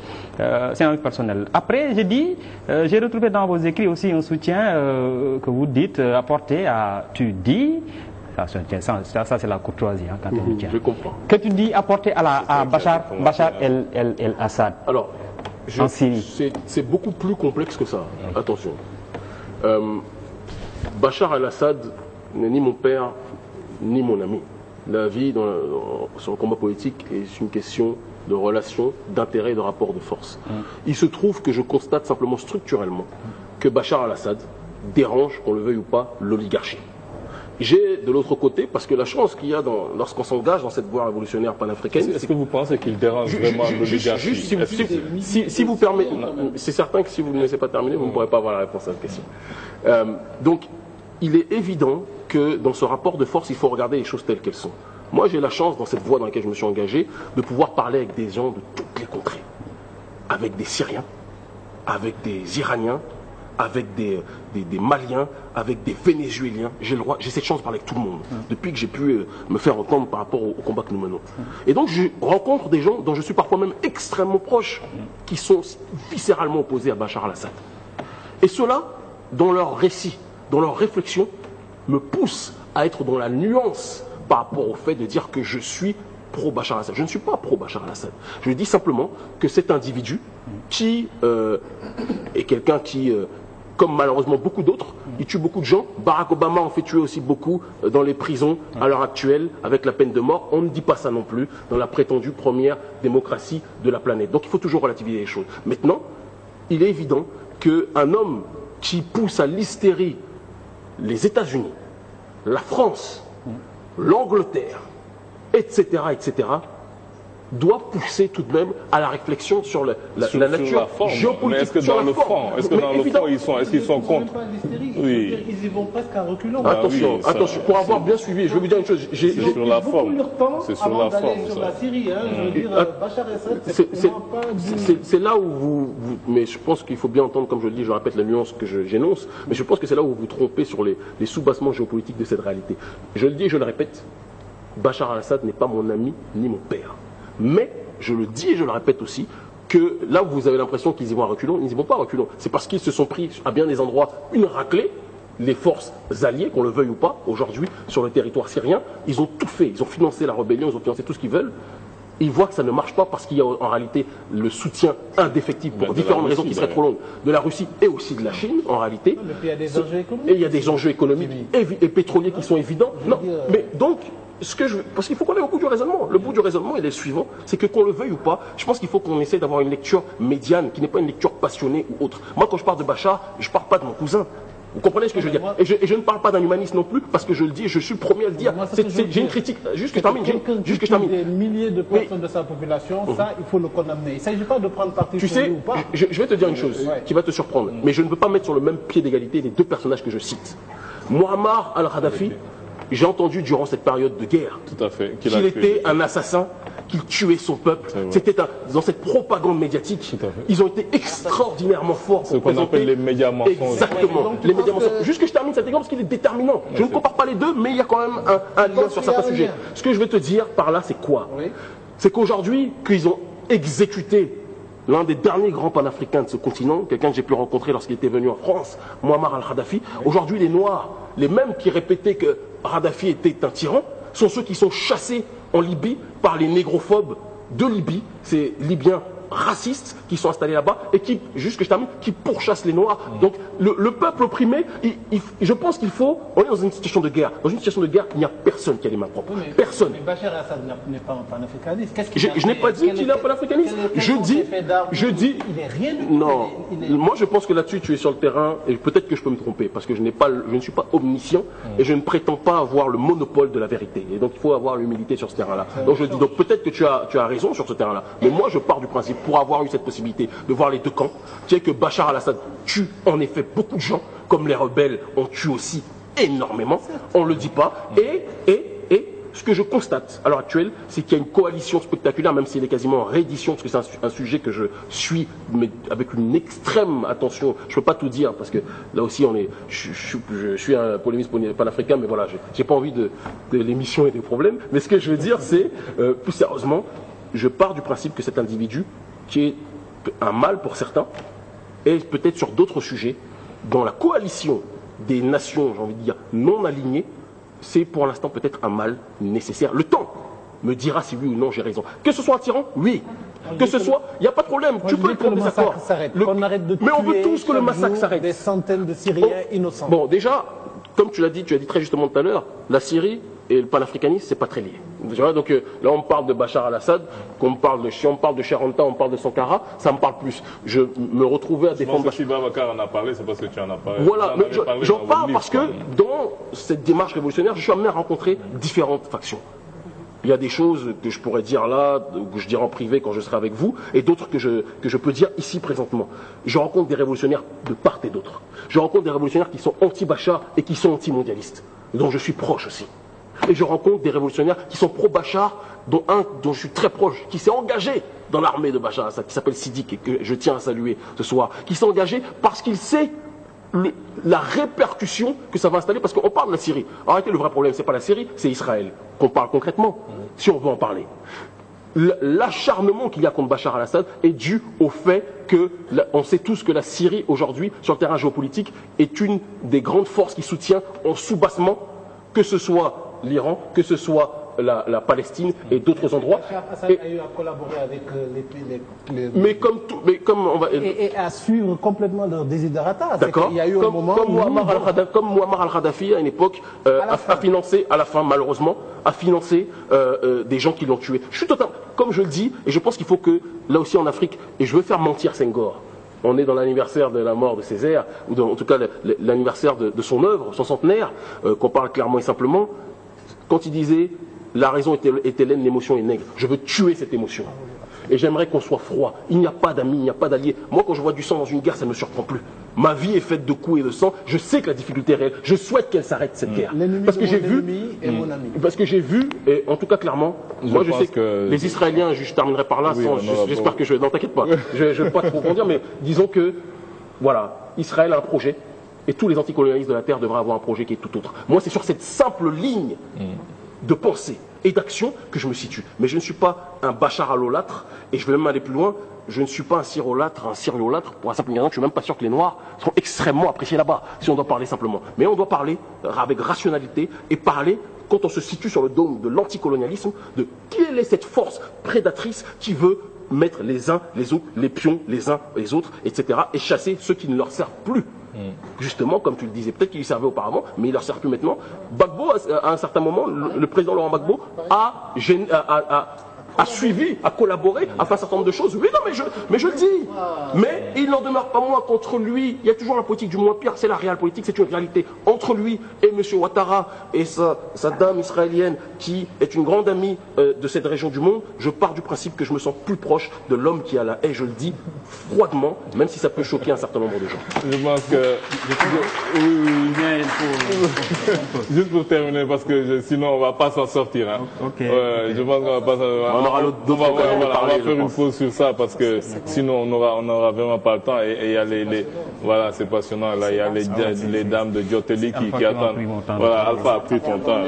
C'est un personnel. Après, j'ai retrouvé dans vos écrits aussi un soutien que vous dites apporter à, tu dis, ça c'est la courtoisie quand on le tient. Je comprends. Que tu dis apporter à Bachar el-Assad. Alors, en Syrie. C'est beaucoup plus complexe que ça. Attention. Bachar el-Assad n'est ni mon père, ni mon ami. La vie sur le combat politique est une question de relations, d'intérêt et de rapport de force. Il se trouve que je constate simplement structurellement que Bachar el-Assad dérange, qu'on le veuille ou pas, l'oligarchie. J'ai de l'autre côté, parce que la chance qu'il y a lorsqu'on s'engage dans cette voie révolutionnaire panafricaine... Est-ce que vous pensez qu'il dérange vraiment l'oligarchie? Si vous permettez, c'est certain que si vous ne me laissez pas terminer, vous ne pourrez pas avoir la réponse à cette question. Donc, il est évident que dans ce rapport de force, il faut regarder les choses telles qu'elles sont. Moi, j'ai la chance, dans cette voie dans laquelle je me suis engagé, de pouvoir parler avec des gens de toutes les contrées. Avec des Syriens, avec des Iraniens, avec des Maliens, avec des Vénézuéliens. J'ai cette chance de parler avec tout le monde, depuis que j'ai pu me faire entendre par rapport au combat que nous menons. Et donc, je rencontre des gens dont je suis parfois même extrêmement proche, qui sont viscéralement opposés à Bachar el-Assad. Et ceux-là, dans leur récit, dans leur réflexion, me poussent à être dans la nuance par rapport au fait de dire que je suis pro-Bachar al-Assad. Je ne suis pas pro-Bachar al-Assad. Je dis simplement que cet individu qui est quelqu'un qui, comme malheureusement beaucoup d'autres, il tue beaucoup de gens. Barack Obama en fait tuer aussi beaucoup dans les prisons à l'heure actuelle avec la peine de mort. On ne dit pas ça non plus dans la prétendue première démocratie de la planète. Donc il faut toujours relativiser les choses. Maintenant, il est évident qu'un homme qui pousse à l'hystérie les États-Unis, la France, l'Angleterre, etc., doit pousser tout de même à la réflexion sur la nature géopolitique. Mais est-ce que dans le fond, est-ce qu'ils sont contre? Oui. Ils y vont presque en reculant. Attention, pour avoir bien suivi, je vais vous dire une chose. C'est sur la forme. C'est sur la forme. Sur la Syrie, je veux dire, Bachar el-Assad, c'est là où vous, mais je pense qu'il faut bien entendre, comme je le dis, je répète la nuance que j'énonce, mais je pense que c'est là où vous vous trompez sur les sous-bassements géopolitiques de cette réalité. Je le dis et je le répète, Bachar el-Assad n'est pas mon ami ni mon père. Mais, je le dis et je le répète aussi, que là où vous avez l'impression qu'ils y vont à reculons, ils n'y vont pas à reculons. C'est parce qu'ils se sont pris à bien des endroits une raclée, les forces alliées, qu'on le veuille ou pas, aujourd'hui, sur le territoire syrien, ils ont tout fait. Ils ont financé la rébellion, ils ont financé tout ce qu'ils veulent. Ils voient que ça ne marche pas parce qu'il y a en réalité le soutien indéfectible pour différentes raisons qui seraient trop longues de la Russie et aussi de la Chine, en réalité. Mais puis il y a des enjeux économiques. Et il y a des enjeux économiques et pétroliers qui sont évidents. Non, mais donc, parce qu'il faut qu'on ait au bout du raisonnement. Le bout du raisonnement, il est le suivant, c'est que qu'on le veuille ou pas, je pense qu'il faut qu'on essaie d'avoir une lecture médiane, qui n'est pas une lecture passionnée ou autre. Moi, quand je parle de Bachar, je ne parle pas de mon cousin. Vous comprenez ce que je veux dire? Et je ne parle pas d'un humaniste non plus, parce que je le dis, et je suis le premier à le dire. J'ai une critique. Juste que je termine. Juste que je termine. Des milliers de personnes de sa population, ça, il faut le condamner. Il ne s'agit pas de prendre parti pour lui ou pas. Je vais te dire une chose qui va te surprendre, mais je ne veux pas mettre sur le même pied d'égalité les deux personnages que je cite. Muammar al-Kadhafi, j'ai entendu durant cette période de guerre qu'il était un assassin, qu'il tuait son peuple. C'était dans cette propagande médiatique. Ils ont été extraordinairement forts pour ce qu'on appelle les médias mensonges. Exactement, les médias mensonges. Juste que je termine cet exemple parce qu'il est déterminant. Je ne compare pas les deux, mais il y a quand même un lien sur certains sujets. Ce que je vais te dire par là, c'est quoi? C'est qu'aujourd'hui, qu'ils ont exécuté l'un des derniers grands panafricains de ce continent, quelqu'un que j'ai pu rencontrer lorsqu'il était venu en France, Muammar al-Kadhafi. Aujourd'hui, les Noirs, les mêmes qui répétaient que Kadhafi était un tyran, sont ceux qui sont chassés en Libye par les négrophobes de Libye, ces Libyens racistes qui sont installés là-bas et qui, juste que je termine, qui pourchassent les Noirs. Donc le peuple opprimé, je pense qu'il faut, on est dans une situation de guerre. Dans une situation de guerre, il n'y a personne qui a les mains propres. Personne. Mais Bachar el-Assad n'est pas un panafricaniste. Je n'ai pas dit qu'il est un panafricaniste. Je dis, il est rien. Non. Moi, je pense que là-dessus, tu es sur le terrain, et peut-être que je peux me tromper, parce que je ne suis pas omniscient, et je ne prétends pas avoir le monopole de la vérité. Et donc, il faut avoir l'humilité sur ce terrain-là. Donc, je dis, donc peut-être que tu as raison sur ce terrain-là. Mais moi, je pars du principe, pour avoir eu cette possibilité de voir les deux camps, tu sais que Bachar al-Assad tue en effet beaucoup de gens, comme les rebelles en tuent aussi énormément, on ne le dit pas, et ce que je constate à l'heure actuelle, c'est qu'il y a une coalition spectaculaire, même si elle est quasiment en réédition, parce que c'est un sujet que je suis mais avec une extrême attention. Je ne peux pas tout dire, parce que là aussi, je suis un polémiste panafricain, mais voilà, j'ai pas envie de l'émission et des problèmes. Mais ce que je veux dire, c'est, plus sérieusement, je pars du principe que cet individu, qui est un mal pour certains, et peut-être sur d'autres sujets, dans la coalition des nations, j'ai envie de dire, non alignées, c'est pour l'instant peut-être un mal nécessaire. Le temps me dira si oui ou non j'ai raison. Que ce soit un tyran, oui. Que ce soit, il n'y a pas de problème. Tu peux être en désaccord. Mais on veut tous que le massacre s'arrête. Des centaines de Syriens innocents. Bon, déjà, comme tu l'as dit très justement tout à l'heure, la Syrie et le panafricanisme, c'est pas très lié. Donc là, on parle de Bachar al-Assad, si on parle de Cheranta, on parle de Sankara, ça me parle plus. Je me retrouvais à défendre. Je pense que si Babacar en a parlé, c'est parce que tu en as parlé. Voilà, mais j'en parle parce que dans cette démarche révolutionnaire, je suis amené à rencontrer différentes factions. Il y a des choses que je pourrais dire là, que je dirai en privé quand je serai avec vous, et d'autres que je peux dire ici présentement. Je rencontre des révolutionnaires de part et d'autre. Je rencontre des révolutionnaires qui sont anti-Bachar et qui sont anti-mondialistes, dont je suis proche aussi. Et je rencontre des révolutionnaires qui sont pro-Bachar, dont un dont je suis très proche, qui s'est engagé dans l'armée de Bachar al-Assad, qui s'appelle Sidik, et que je tiens à saluer ce soir, qui s'est engagé parce qu'il sait la répercussion que ça va installer, parce qu'on parle de la Syrie. En réalité, le vrai problème, c'est pas la Syrie, c'est Israël, qu'on parle concrètement, si on veut en parler. L'acharnement qu'il y a contre Bachar al-Assad est dû au fait que, on sait tous que la Syrie, aujourd'hui, sur le terrain géopolitique, est une des grandes forces qui soutient en sous-bassement, que ce soit l'Iran, que ce soit la Palestine et d'autres endroits. Assad a eu à collaborer avec mais comme on va... Et à suivre complètement leur désiderata. D'accord. Il y a eu un moment comme Muammar al-Kadhafi à une époque a financé, à la fin malheureusement, a financé des gens qui l'ont tué. Je suis totalement, comme je le dis, et je pense qu'il faut que, là aussi en Afrique, et je veux faire mentir Senghor. On est dans l'anniversaire de la mort de Césaire, ou en tout cas l'anniversaire de son œuvre, son centenaire, qu'on parle clairement et simplement, quand il disait « la raison est hélène, l'émotion est nègre ». Je veux tuer cette émotion. Et j'aimerais qu'on soit froid. Il n'y a pas d'amis, il n'y a pas d'alliés. Moi, quand je vois du sang dans une guerre, ça ne me surprend plus. Ma vie est faite de coups et de sang. Je sais que la difficulté est réelle. Je souhaite qu'elle s'arrête, cette guerre. Parce que j'ai vu, parce que j'ai vu, et en tout cas clairement, moi je sais que les Israéliens, je terminerai par là, j'espère que je vais... Non, t'inquiète pas, je ne vais pas trop dire, mais disons que, voilà, Israël a un projet, et tous les anticolonialistes de la Terre devraient avoir un projet qui est tout autre. Moi, c'est sur cette simple ligne de pensée et d'action que je me situe. Mais je ne suis pas un Bachar al-Olâtre, et je vais même aller plus loin, je ne suis pas un syriolâtre, pour la simple raison que je ne suis même pas sûr que les Noirs sont extrêmement appréciés là-bas, si on doit parler simplement. Mais on doit parler avec rationalité et parler, quand on se situe sur le dôme de l'anticolonialisme, de quelle est cette force prédatrice qui veut mettre les uns les autres, les pions les uns les autres, etc. et chasser ceux qui ne leur servent plus. Justement, comme tu le disais, peut-être qu'il lui servait auparavant, mais il ne leur sert plus maintenant. Gbagbo, à un certain moment, le président Laurent Gbagbo a suivi, a collaboré, a fait un certain nombre de choses. Oui, non, mais je le dis. Mais il n'en demeure pas moins qu'entre lui, il y a toujours la politique du moins pire, c'est la réelle politique, c'est une réalité. Entre lui et M. Ouattara et sa dame israélienne, qui est une grande amie de cette région du monde, je pars du principe que je me sens plus proche de l'homme qui a la haie, je le dis froidement, même si ça peut choquer un certain nombre de gens. Je pense que... Juste pour terminer, parce que sinon on ne va pas s'en sortir. Hein. Je pense qu'on va pas s'en... On va faire une pause sur ça parce que sinon on n'aura vraiment pas le temps. Et il y a voilà, c'est passionnant. Là, il y a les dames de Djoteli qui attendent. Voilà, Alpha a pris ton temps.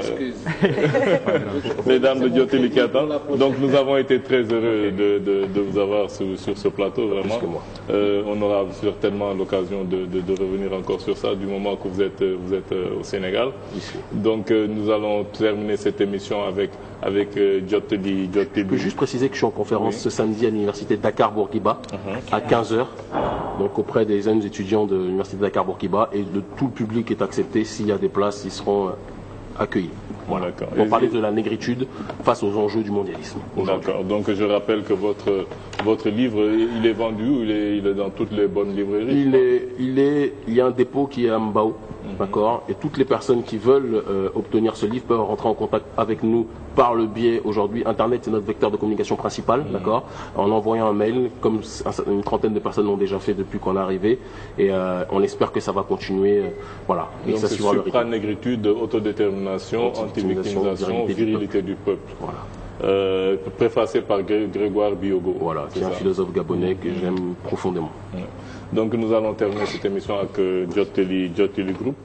Les dames de Djoteli qui attendent. Donc nous avons été très heureux de vous avoir sur ce plateau, vraiment. On aura certainement l'occasion de revenir encore sur ça du moment que vous êtes au Sénégal. Donc nous allons terminer cette émission avec Djoteli. Je peux juste préciser que je suis en conférence ce samedi à l'université Dakar-Bourguiba à 15h, donc auprès des jeunes étudiants de l'université Dakar-Bourguiba, et tout le public est accepté. S'il y a des places, ils seront accueillis. Voilà. Pour parler de la négritude face aux enjeux du mondialisme. D'accord. Donc je rappelle que votre livre, il est vendu ou il est dans toutes les bonnes librairies? Il y a un dépôt qui est à Mbao. D'accord. Et toutes les personnes qui veulent obtenir ce livre peuvent rentrer en contact avec nous par le biais, aujourd'hui, Internet, c'est notre vecteur de communication principal, d'accord, en envoyant un mail, comme une trentaine de personnes l'ont déjà fait depuis qu'on est arrivé, et on espère que ça va continuer, voilà. Donc c'est supranégritude, autodétermination, anti-victimisation, virilité du peuple. Voilà. Préfacé par Grégoire Biogo. Voilà, qui est un philosophe gabonais que j'aime profondément. Donc nous allons terminer cette émission avec Djoteli Group.